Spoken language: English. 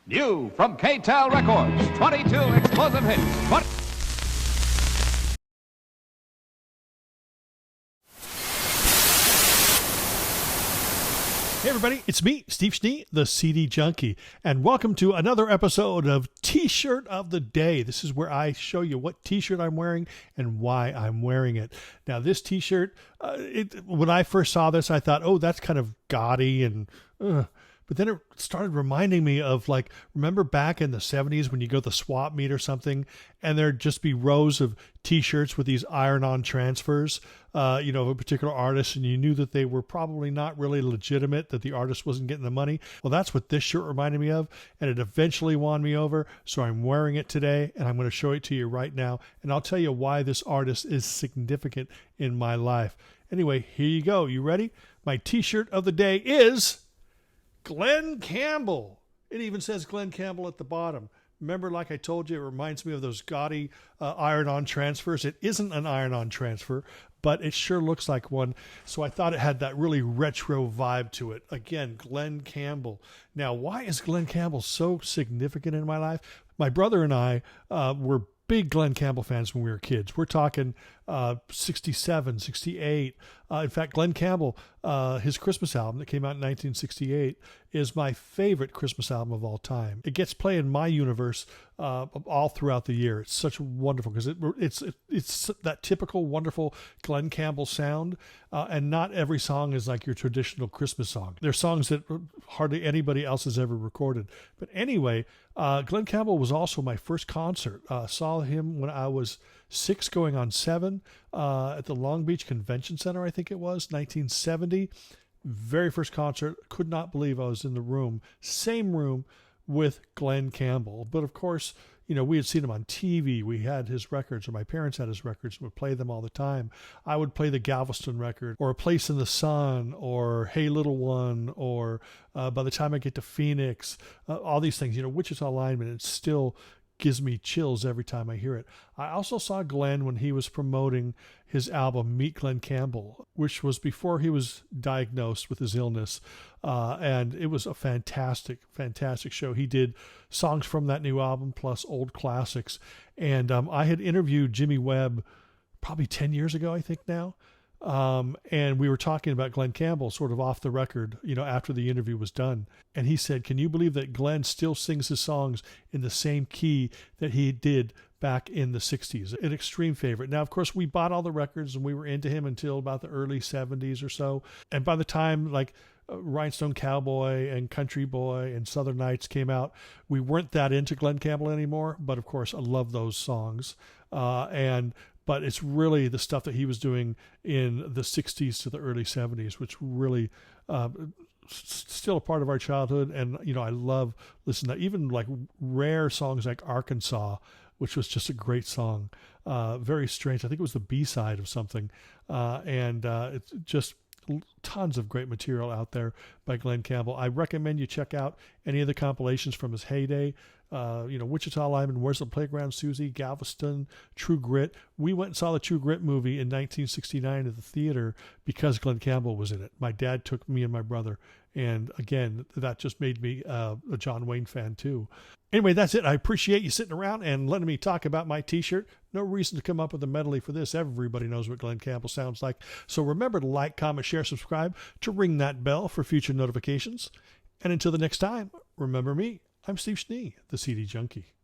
New from K-Tel Records, 22 explosive hits. Hey everybody, it's me, Steve Schnee, the CD Junkie, and welcome to another episode of T-Shirt of the Day. This is where I show you what T-shirt I'm wearing and why I'm wearing it. Now this T-shirt, when I first saw this, I thought, oh, that's kind of gaudy and but then it started reminding me of, like, remember back in the 70s when you go to the swap meet or something and there'd just be rows of T-shirts with these iron-on transfers, of a particular artist, and you knew that they were probably not really legitimate, that the artist wasn't getting the money. Well, that's what this shirt reminded me of, and it eventually won me over, so I'm wearing it today, and I'm going to show it to you right now, and I'll tell you why this artist is significant in my life. Anyway, here you go. You ready? My T-shirt of the day is Glen Campbell. It even says Glen Campbell at the bottom. Remember, like I told you, it reminds me of those gaudy iron-on transfers. It isn't an iron-on transfer, but it sure looks like one. So I thought it had that really retro vibe to it. Again, Glen Campbell. Now, why is Glen Campbell so significant in my life? My brother and I were big Glen Campbell fans when we were kids. We're talking 67, 68. In fact, Glen Campbell, his Christmas album that came out in 1968 is my favorite Christmas album of all time. It gets played in my universe all throughout the year. It's such wonderful because it's that typical wonderful Glen Campbell sound, and not every song is like your traditional Christmas song. They're songs that hardly anybody else has ever recorded. But anyway, Glen Campbell was also my first concert. Saw him when I was 6 going on 7 at the Long Beach Convention Center, I think it was, 1970. Very first concert. Could not believe I was in the room, same room with Glen Campbell. But of course, we had seen him on TV. We had his records, or my parents had his records, and would play them all the time. I would play the Galveston record, or A Place in the Sun, or Hey Little One, or By the Time I Get to Phoenix, all these things, Wichita Lineman. It still gives me chills every time I hear it. I also saw Glen when he was promoting his album Meet Glen Campbell, which was before he was diagnosed with his illness. And it was a fantastic, fantastic show. He did songs from that new album plus old classics. And I had interviewed Jimmy Webb probably 10 years ago, I think now. And we were talking about Glen Campbell sort of off the record, after the interview was done. And he said, can you believe that Glen still sings his songs in the same key that he did back in the 60s? An extreme favorite. Now, of course, we bought all the records and we were into him until about the early 70s or so. And by the time like Rhinestone Cowboy and Country Boy and Southern Nights came out, we weren't that into Glen Campbell anymore. But of course, I love those songs. But it's really the stuff that he was doing in the 60s to the early 70s, which really still a part of our childhood. And, I love listening to even like rare songs like Arkansas, which was just a great song. Very strange. I think it was the B-side of something. It's just tons of great material out there by Glen Campbell. I recommend you check out any of the compilations from his heyday. Wichita Lineman, Where's the Playground Susie, Galveston, True Grit. We went and saw the True Grit movie in 1969 at the theater because Glen Campbell was in it. My dad took me and my brother. And again, that just made me a John Wayne fan too. Anyway, that's it. I appreciate you sitting around and letting me talk about my T-shirt. No reason to come up with a medley for this. Everybody knows what Glen Campbell sounds like. So remember to like, comment, share, subscribe, to ring that bell for future notifications. And until the next time, remember me. I'm Steve Schnee, the CD Junkie.